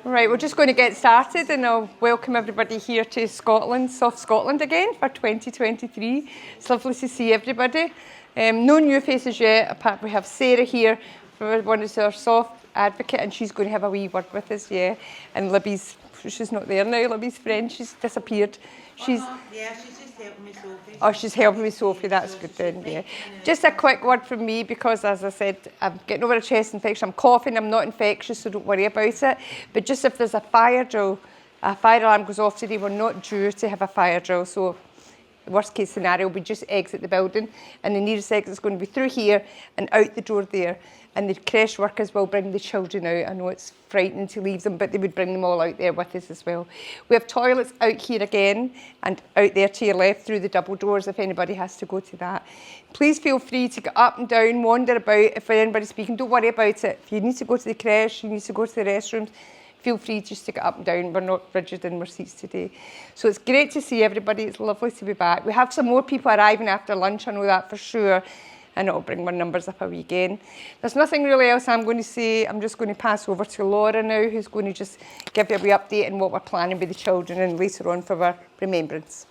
Right, we're just going to get started and I'll welcome everybody here to Scotland, Soft Scotland again for 2023. It's lovely to see everybody. No new faces yet, apart we have Sarah here, one is our soft advocate, and she's going to have a wee word with us, yeah. And Libby's, she's not there now, Libby's friend, she's disappeared. Yeah, she's just helping me, Sophie. Oh, she's helping me, Sophie, that's good then, yeah. Just a quick word from me because, as I said, I'm getting over a chest infection, I'm coughing, I'm not infectious, so don't worry about it. But just if there's a fire drill, a fire alarm goes off today, we're not due to have a fire drill, so the worst case scenario, we just exit the building and the nearest exit is going to be through here and out the door there. And the creche workers will bring the children out. I know it's frightening to leave them, but they would bring them all out there with us as well. We have toilets out here again and out there to your left through the double doors if anybody has to go to that. Please feel free to get up and down, wander about. If anybody's speaking, don't worry about it. If you need to go to the creche, you need to go to the restrooms, feel free just to get up and down. We're not rigid in our seats today. So it's great to see everybody. It's lovely to be back. We have some more people arriving after lunch, I know that for sure. And it'll bring my numbers up a wee again. There's nothing really else I'm going to say. I'm just going to pass over to Laura now, who's going to just give you a wee update on what we're planning with the children and later on for our remembrance.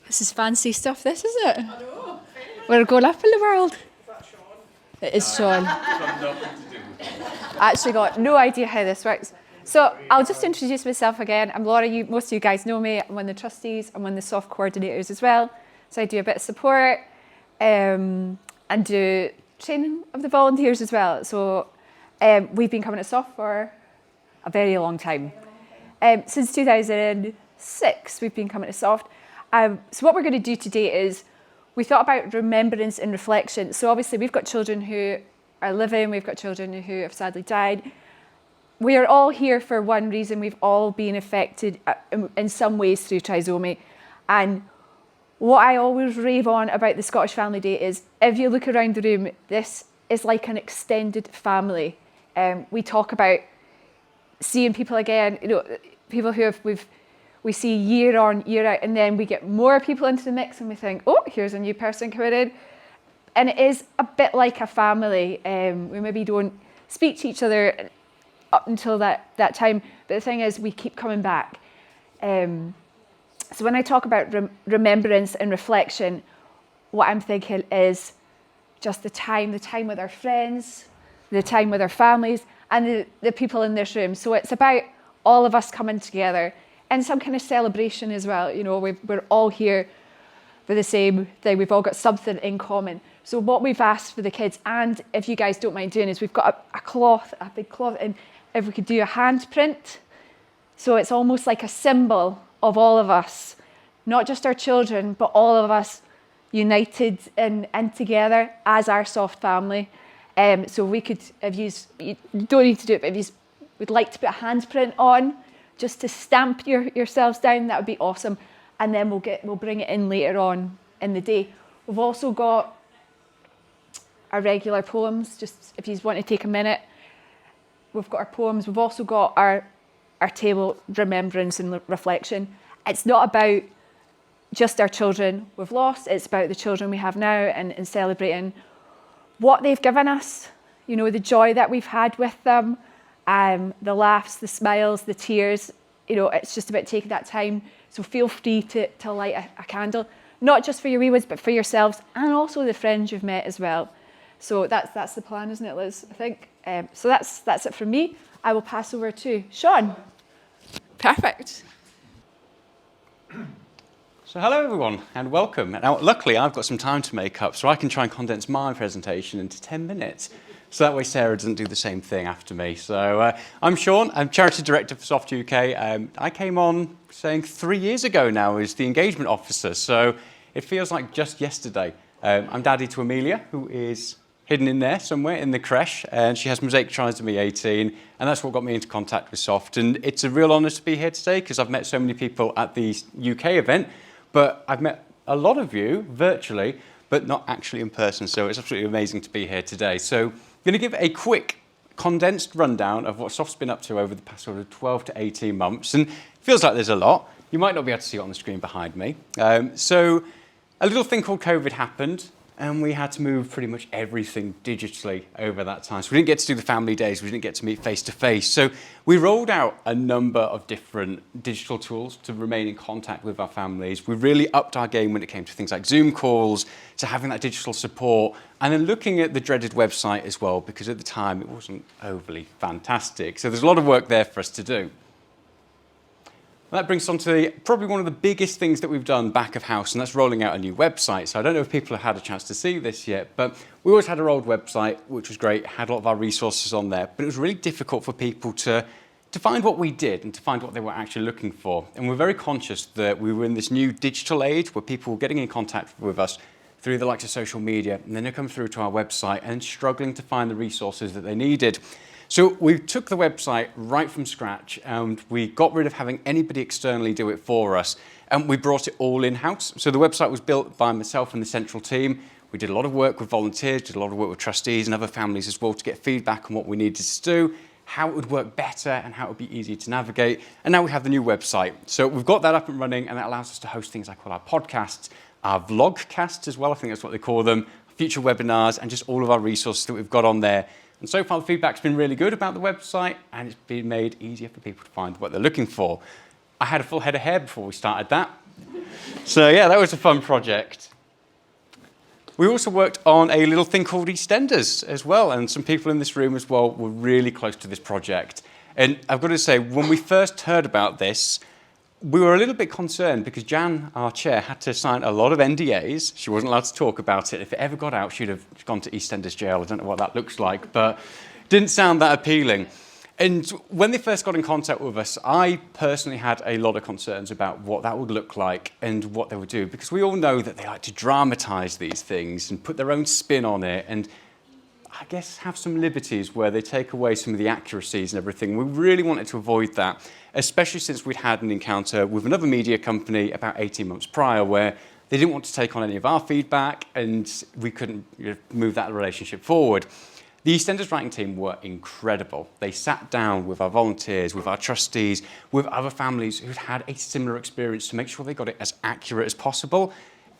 This is fancy stuff, this, is it? I know. We're going up in the world. Is that Shaun? It is Shaun. I actually got no idea how this works. So I'll just introduce myself again. I'm Laura. Most of you guys know me. I'm one of the trustees. I'm one of the soft coordinators as well. So I do a bit of support. And do training of the volunteers as well. So we've been coming to SOFT for a very long time. Since 2006, we've been coming to SOFT. So what we're going to do today is we thought about remembrance and reflection. So obviously we've got children who are living, we've got children who have sadly died. We are all here for one reason. We've all been affected in some ways through trisomy. And what I always rave on about the Scottish Family Day is, if you look around the room, this is like an extended family. We talk about seeing people again, people who we see year on, year out, and then we get more people into the mix and we think, oh, here's a new person coming in. And it is a bit like a family. We maybe don't speak to each other up until that time, but the thing is, we keep coming back. So when I talk about remembrance and reflection, what I'm thinking is just the time with our friends, the time with our families, and the people in this room. So it's about all of us coming together and some kind of celebration as well. We're all here for the same thing. We've all got something in common. So what we've asked for the kids, and if you guys don't mind doing, is we've got a big cloth, and if we could do a handprint. So it's almost like a symbol of all of us, not just our children, but all of us united and together as our soft family. So we could, you don't need to do it, but if you would like to put a handprint on, just to stamp yourselves down, that would be awesome. And then we'll bring it in later on in the day. We've also got our regular poems, just if you want to take a minute. We've got our poems. We've also got our table remembrance and reflection. It's not about just our children we've lost, it's about the children we have now and celebrating what they've given us, the joy that we've had with them, the laughs, the smiles, the tears. It's just about taking that time. So feel free to light a candle, not just for your wee ones, but for yourselves and also the friends you've met as well. So that's the plan, isn't it, Liz? I think. So that's it from me. I will pass over to Shaun. Perfect. So hello everyone and welcome. Now luckily I've got some time to make up, so I can try and condense my presentation into 10 minutes. So that way Sarah doesn't do the same thing after me. So I'm Shaun, I'm Charity Director for Soft UK. I came on saying 3 years ago now as the Engagement Officer, so it feels like just yesterday. I'm daddy to Amelia, who is hidden in there somewhere in the creche, and she has mosaic trisomy 18, and that's what got me into contact with Soft. And it's a real honour to be here today because I've met so many people at the UK event, but I've met a lot of you virtually, but not actually in person, so it's absolutely amazing to be here today. So I'm going to give a quick condensed rundown of what Soft's been up to over the past sort of 12 to 18 months, and it feels like there's a lot. You might not be able to see it on the screen behind me. So a little thing called COVID happened. and we had to move pretty much everything digitally over that time. So we didn't get to do the family days, we didn't get to meet face to face. So we rolled out a number of different digital tools to remain in contact with our families. We really upped our game when it came to things like Zoom calls, to having that digital support, and then looking at the dreaded website as well, because at the time it wasn't overly fantastic. So there's a lot of work there for us to do. That brings us on to probably one of the biggest things that we've done back of house, and that's rolling out a new website. So I don't know if people have had a chance to see this yet, but we always had our old website, which was great, had a lot of our resources on there, but it was really difficult for people to find what we did and to find what they were actually looking for. And we're very conscious that we were in this new digital age where people were getting in contact with us through the likes of social media, and then they come through to our website and struggling to find the resources that they needed. So we took the website right from scratch, and we got rid of having anybody externally do it for us, and we brought it all in-house. So the website was built by myself and the central team. We did a lot of work with volunteers, did a lot of work with trustees and other families as well to get feedback on what we needed to do, how it would work better and how it would be easier to navigate. And now we have the new website. So we've got that up and running, and that allows us to host things like all our podcasts, our vlogcasts as well, I think that's what they call them, future webinars, and just all of our resources that we've got on there. And so far the feedback's been really good about the website, and it's been made easier for people to find what they're looking for. I had a full head of hair before we started that. So yeah, that was a fun project. We also worked on a little thing called EastEnders as well, and some people in this room as well were really close to this project. And I've got to say, when we first heard about this, we were a little bit concerned because Jan, our chair, had to sign a lot of NDAs. She wasn't allowed to talk about it. If it ever got out, she'd have gone to EastEnders jail. I don't know what that looks like, but didn't sound that appealing. And when they first got in contact with us, I personally had a lot of concerns about what that would look like and what they would do, because we all know that they like to dramatise these things and put their own spin on it, and I guess have some liberties where they take away some of the accuracies and everything. We really wanted to avoid that, especially since we'd had an encounter with another media company about 18 months prior where they didn't want to take on any of our feedback, and we couldn't move that relationship forward. The EastEnders writing team were incredible. They sat down with our volunteers, with our trustees, with other families who'd had a similar experience to make sure they got it as accurate as possible.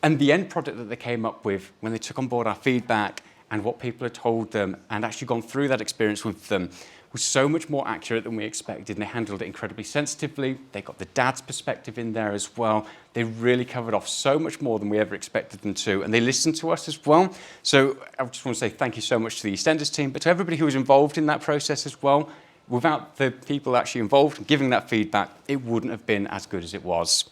And the end product that they came up with when they took on board our feedback and what people had told them and actually gone through that experience with them was so much more accurate than we expected, and they handled it incredibly sensitively. They got the dad's perspective in there as well. They really covered off so much more than we ever expected them to, and they listened to us as well. So I just want to say thank you so much to the EastEnders team, but to everybody who was involved in that process as well. Without the people actually involved and giving that feedback, it wouldn't have been as good as it was.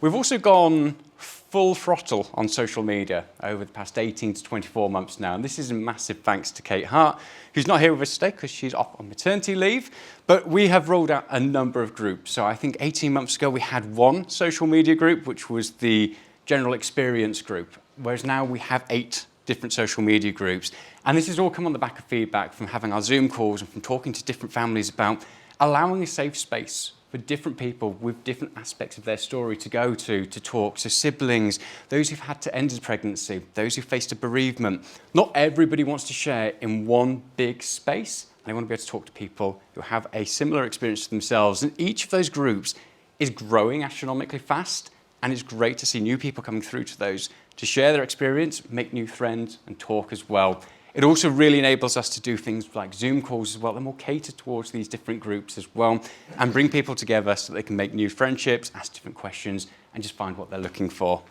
We've also gone full throttle on social media over the past 18 to 24 months now. And this is a massive thanks to Kate Hart, who's not here with us today because she's off on maternity leave. But we have rolled out a number of groups. So I think 18 months ago, we had one social media group, which was the general experience group, whereas now we have 8 different social media groups. And this has all come on the back of feedback from having our Zoom calls and from talking to different families about allowing a safe space for different people with different aspects of their story to go to talk. So siblings, those who've had to end a pregnancy, those who faced a bereavement. Not everybody wants to share in one big space. And they want to be able to talk to people who have a similar experience to themselves. And each of those groups is growing astronomically fast. And it's great to see new people coming through to those to share their experience, make new friends and talk as well. It also really enables us to do things like Zoom calls as well, and more catered towards these different groups as well, and bring people together so they can make new friendships, ask different questions, and just find what they're looking for.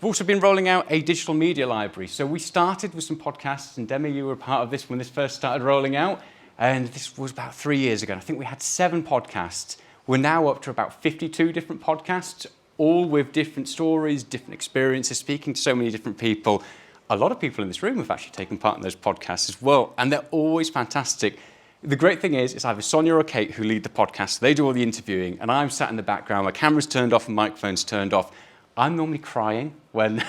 We've also been rolling out a digital media library. So we started with some podcasts, and Demi, you were a part of this when this first started rolling out, and this was about 3 years ago. I think we had 7 podcasts. We're now up to about 52 different podcasts, all with different stories, different experiences, speaking to so many different people. A lot of people in this room have actually taken part in those podcasts as well, and they're always fantastic. The great thing is, it's either Sonia or Kate who lead the podcast. They do all the interviewing, and I'm sat in the background, my camera's turned off and microphone's turned off. I'm normally crying when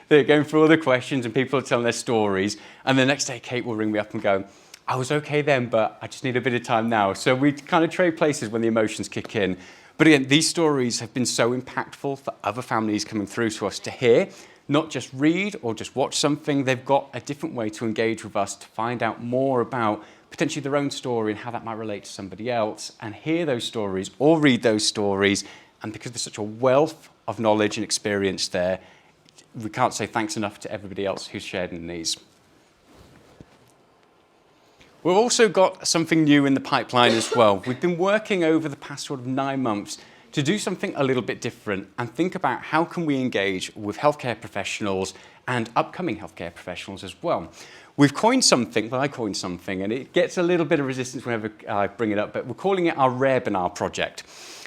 they're going through all the questions and people are telling their stories, and the next day Kate will ring me up and go, I was okay then, but I just need a bit of time now. So we kind of trade places when the emotions kick in. But again, these stories have been so impactful for other families coming through to us to hear. Not just read or just watch something, they've got a different way to engage with us to find out more about potentially their own story and how that might relate to somebody else, and hear those stories or read those stories And because there's such a wealth of knowledge and experience there, we can't say thanks enough to everybody else who's shared in these. We've also got something new in the pipeline as well. We've been working over the past sort of 9 months to do something a little bit different and think about how can we engage with healthcare professionals and upcoming healthcare professionals as well. We've coined something, well, I coined something, and it gets a little bit of resistance whenever I bring it up, but we're calling it our Webinar project.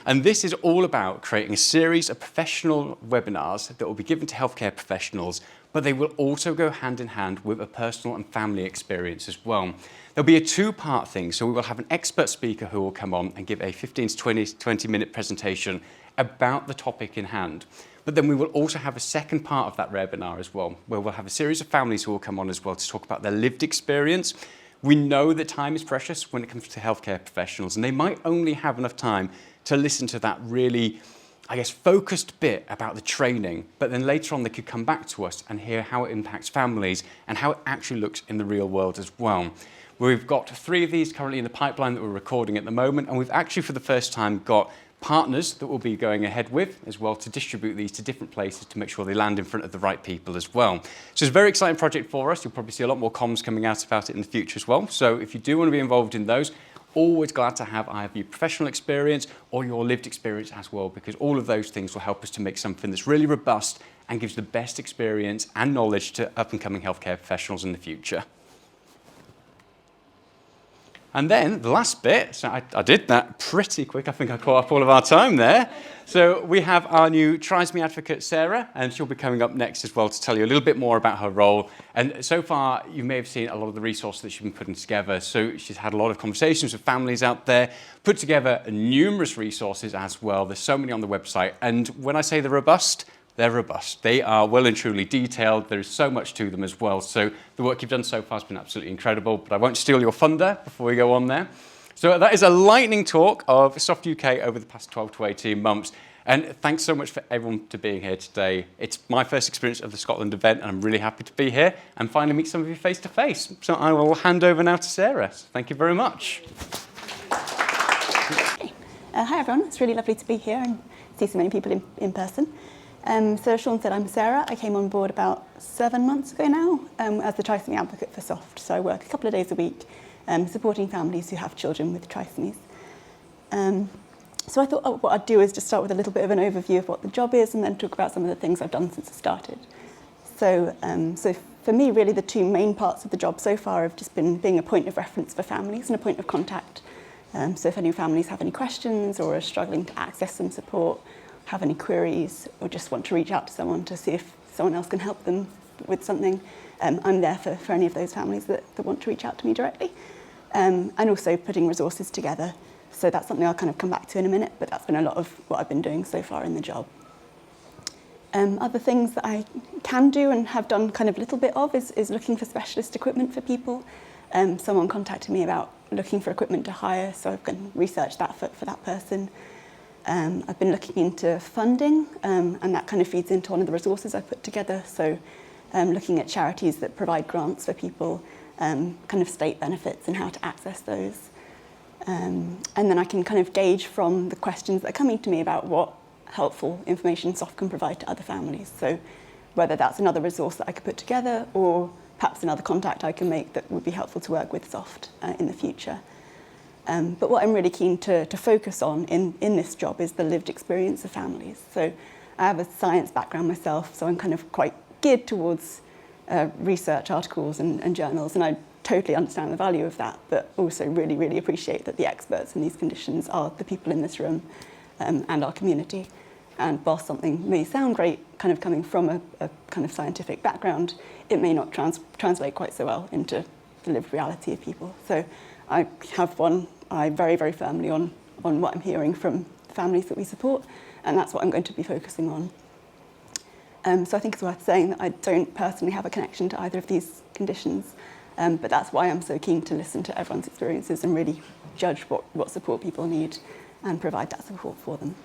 And this is all about creating a series of professional webinars that will be given to healthcare professionals, but they will also go hand in hand with a personal and family experience as well. There'll be a two-part thing, so we will have an expert speaker who will come on and give a 15 to 20-minute presentation about the topic in hand. But then we will also have a second part of that webinar as well, where we'll have a series of families who will come on as well to talk about their lived experience. We know that time is precious when it comes to healthcare professionals, and they might only have enough time to listen to that really, I guess, focused bit about the training, but then later on they could come back to us and hear how it impacts families and how it actually looks in the real world as well. We've got 3 of these currently in the pipeline that we're recording at the moment, and we've actually for the first time got partners that we'll be going ahead with as well to distribute these to different places to make sure they land in front of the right people as well. So it's a very exciting project for us. You'll probably see a lot more comms coming out about it in the future as well. So if you do want to be involved in those, always glad to have either your professional experience or your lived experience as well, because all of those things will help us to make something that's really robust and gives the best experience and knowledge to up-and-coming healthcare professionals in the future. And then the last bit, so I did that pretty quick. I think I caught up all of our time there. So we have our new Trisomy advocate, Sarah, and she'll be coming up next as well to tell you a little bit more about her role. And so far, you may have seen a lot of the resources that she's been putting together. So she's had a lot of conversations with families out there, put together numerous resources as well. There's so many on the website. And when I say they're robust, they're robust. They are well and truly detailed. There is so much to them as well. So the work you've done so far has been absolutely incredible, but I won't steal your thunder before we go on there. So that is a lightning talk of Soft UK over the past 12 to 18 months. And thanks so much for everyone to being here today. It's my first experience of the Scotland event, and I'm really happy to be here and finally meet some of you face to face. So I will hand over now to Sarah. So thank you very much. Hi everyone, it's really lovely to be here and see so many people in person. So Shaun said, I'm Sarah. I came on board about 7 months ago now as the trisomy advocate for Soft. So I work a couple of days a week supporting families who have children with trisomies. So I thought what I'd do is just start with a little bit of an overview of what the job is and then talk about some of the things I've done since I started. So for me, really the 2 main parts of the job so far have just been being a point of reference for families and a point of contact. So if any families have any questions or are struggling to access some support, have any queries, or just want to reach out to someone to see if someone else can help them with something, I'm there for any of those families that want to reach out to me directly. And also putting resources together. So that's something I'll kind of come back to in a minute, but that's been a lot of what I've been doing so far in the job. Other things that I can do and have done kind of a little bit of is looking for specialist equipment for people. Someone contacted me about looking for equipment to hire, so I've researched that for that person. I've been looking into funding, and that kind of feeds into one of the resources I put together. So looking at charities that provide grants for people, kind of state benefits and how to access those. And then I can kind of gauge from the questions that are coming to me about what helpful information Soft can provide to other families. So whether that's another resource that I could put together or perhaps another contact I can make that would be helpful to work with Soft in the future. But what I'm really keen to focus on in this job is the lived experience of families. So I have a science background myself, so I'm kind of quite geared towards research articles and journals, and I totally understand the value of that, but also really, really appreciate that the experts in these conditions are the people in this room and our community. And whilst something may sound great, kind of coming from a kind of scientific background, it may not translate quite so well into the lived reality of people. So I have one eye very, very firmly on what I'm hearing from the families that we support, and that's what I'm going to be focusing on. So I think it's worth saying that I don't personally have a connection to either of these conditions, but that's why I'm so keen to listen to everyone's experiences and really judge what support people need and provide that support for them.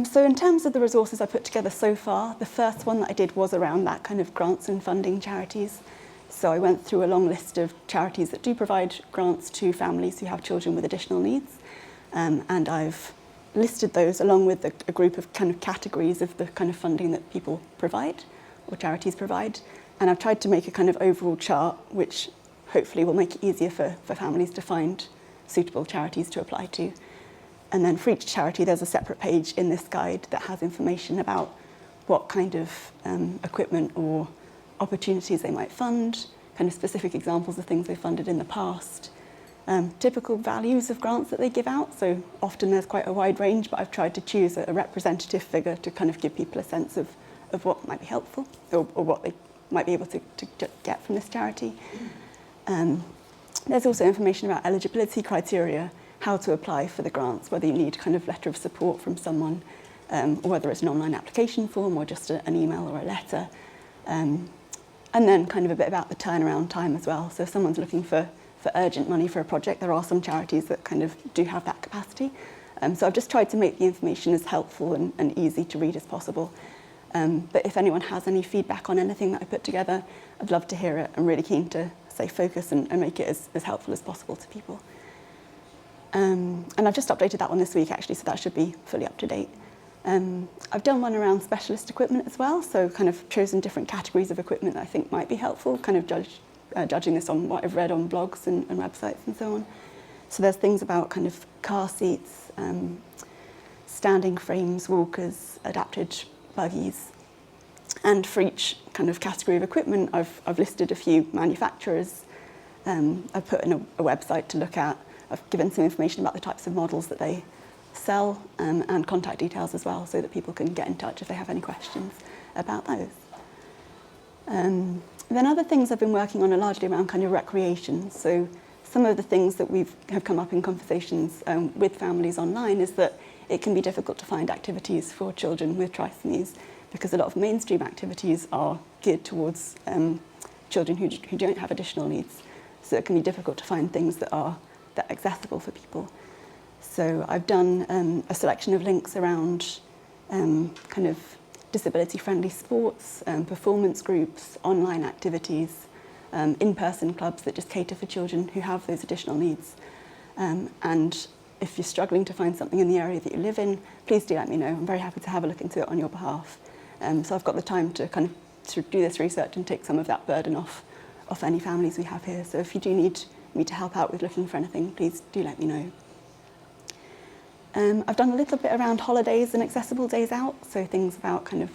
So in terms of the resources I put together so far, the first one that I did was around that kind of grants and funding charities. So I went through a long list of charities that do provide grants to families who have children with additional needs. And I've listed those along with a group of kind of categories of the kind of funding that people provide or charities provide. And I've tried to make a kind of overall chart which hopefully will make it easier for families to find suitable charities to apply to. And then for each charity there's a separate page in this guide that has information about what kind of equipment or opportunities they might fund, kind of specific examples of things they've funded in the past, typical values of grants that they give out. So often there's quite a wide range, but I've tried to choose a representative figure to kind of give people a sense of what might be helpful or what they might be able to get from this charity. There's also information about eligibility criteria, how to apply for the grants, whether you need kind of letter of support from someone, or whether it's an online application form or just an email or a letter. And then kind of a bit about the turnaround time as well. So if someone's looking for urgent money for a project, there are some charities that kind of do have that capacity. So I've just tried to make the information as helpful and easy to read as possible. But if anyone has any feedback on anything that I put together, I'd love to hear it. I'm really keen to stay focused and make it as helpful as possible to people. And I've just updated that one this week actually, so that should be fully up to date. I've done one around specialist equipment as well, so kind of chosen different categories of equipment that I think might be helpful, kind of judging this on what I've read on blogs and websites and so on. So there's things about kind of car seats, standing frames, walkers, adapted buggies. And for each kind of category of equipment, I've listed a few manufacturers. I've put in a website to look at. I've given some information about the types of models that they sell and contact details as well, so that people can get in touch if they have any questions about those. Then other things I've been working on are largely around kind of recreation. So some of the things that have come up in conversations with families online is that it can be difficult to find activities for children with trisomies because a lot of mainstream activities are geared towards children who don't have additional needs. So it can be difficult to find things that are accessible for people. So I've done a selection of links around kind of disability-friendly sports, performance groups, online activities, in-person clubs that just cater for children who have those additional needs. And if you're struggling to find something in the area that you live in, please do let me know. I'm very happy to have a look into it on your behalf. So I've got the time to kind of do this research and take some of that burden off any families we have here. So if you do need me to help out with looking for anything, please do let me know. I've done a little bit around holidays and accessible days out, so things about kind of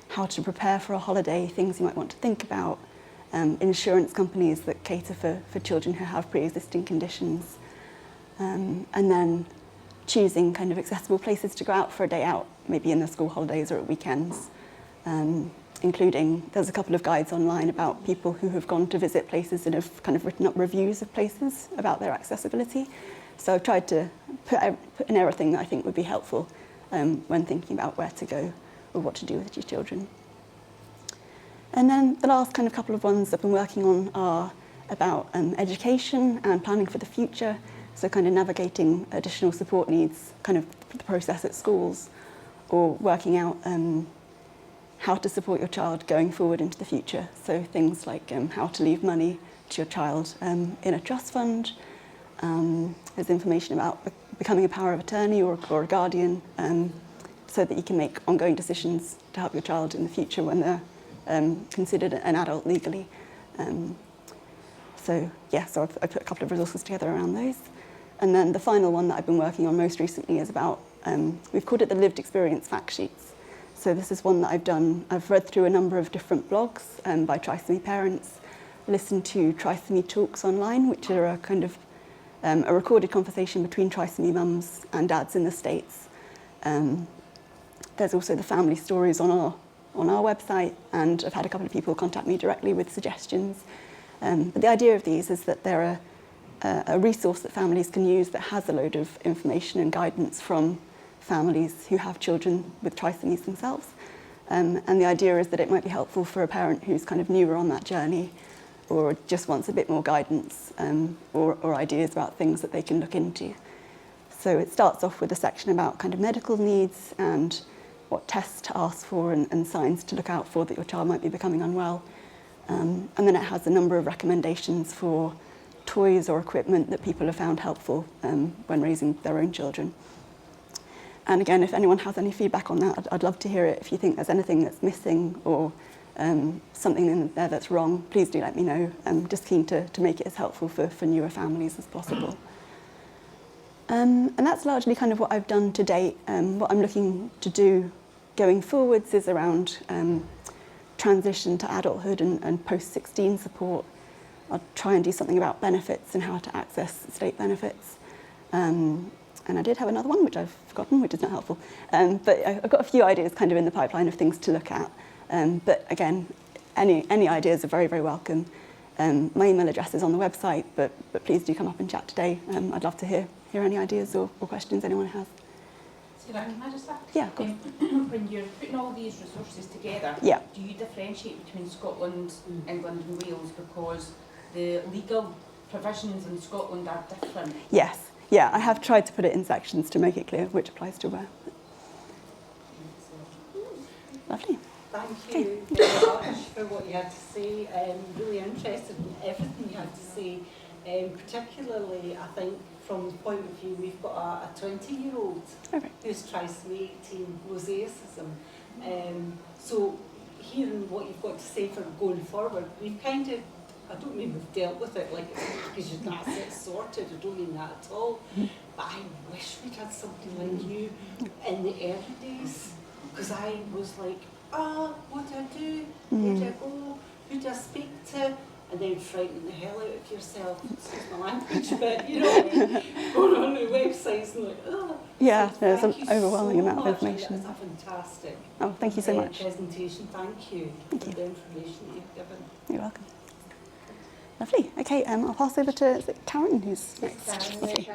how to prepare for a holiday, things you might want to think about, insurance companies that cater for children who have pre-existing conditions, and then choosing kind of accessible places to go out for a day out, maybe in the school holidays or at weekends, including, there's a couple of guides online about people who have gone to visit places and have kind of written up reviews of places about their accessibility. So I've tried to put in everything that I think would be helpful when thinking about where to go or what to do with your children. And then the last kind of couple of ones I've been working on are about education and planning for the future. So kind of navigating additional support needs, kind of the process at schools, or working out how to support your child going forward into the future. So things like how to leave money to your child in a trust fund. There's information about becoming a power of attorney or a guardian, so that you can make ongoing decisions to help your child in the future when they're considered an adult legally. So I put a couple of resources together around those. And then the final one that I've been working on most recently is about, we've called it the lived experience fact sheets. So this is one that I've done. I've read through a number of different blogs by trisomy parents, listened to trisomy talks online, which are a kind of a recorded conversation between trisomy mums and dads in the States. There's also the family stories on our website, and I've had a couple of people contact me directly with suggestions. But the idea of these is that they're a resource that families can use that has a load of information and guidance from families who have children with trisomies themselves. And the idea is that it might be helpful for a parent who's kind of newer on that journey, or just wants a bit more guidance or ideas about things that they can look into. So it starts off with a section about kind of medical needs and what tests to ask for and signs to look out for that your child might be becoming unwell. And then it has a number of recommendations for toys or equipment that people have found helpful when raising their own children. And again, if anyone has any feedback on that, I'd love to hear it. If you think there's anything that's missing or something in there that's wrong, please do let me know. I'm just keen to make it as helpful for newer families as possible. And that's largely kind of what I've done to date. What I'm looking to do going forwards is around transition to adulthood and post-16 support. I'll try and do something about benefits and how to access state benefits. And I did have another one, which I've forgotten, which is not helpful. But I've got a few ideas kind of in the pipeline of things to look at. But again, any ideas are very, very welcome. My email address is on the website, but please do come up and chat today. I'd love to hear any ideas or questions anyone has. Sarah, can I just ask? Yeah, of course. When you're putting all these resources together, Yeah. do you differentiate between Scotland, England and Wales because the legal provisions in Scotland are different? Yes. Yeah, I have tried to put it in sections to make it clear which applies to where. Lovely. Thank you very much for what you had to say. Really interested in everything you had to say. Particularly, I think, from the point of view, we've got a 20-year-old Okay. who's trisomy 18 mosaicism. So hearing what you've got to say for going forward, we've kind of, I don't mean we've dealt with it like it's because that's it sorted, I don't mean that at all. But I wish we'd had something like you in the early days, because I was like, what do I do? Where do I go? Who do I speak to? And then frightening the hell out of yourself, excuse my language, but you know, going on the websites and like, Yeah, So there's an thank you overwhelming so amount of much, and information. That's a fantastic Oh, thank you so much. presentation. Thank you Thank for you. the information that you've given. You're welcome. Lovely. Okay, I'll pass over to is it Karen, who's next. Lovely.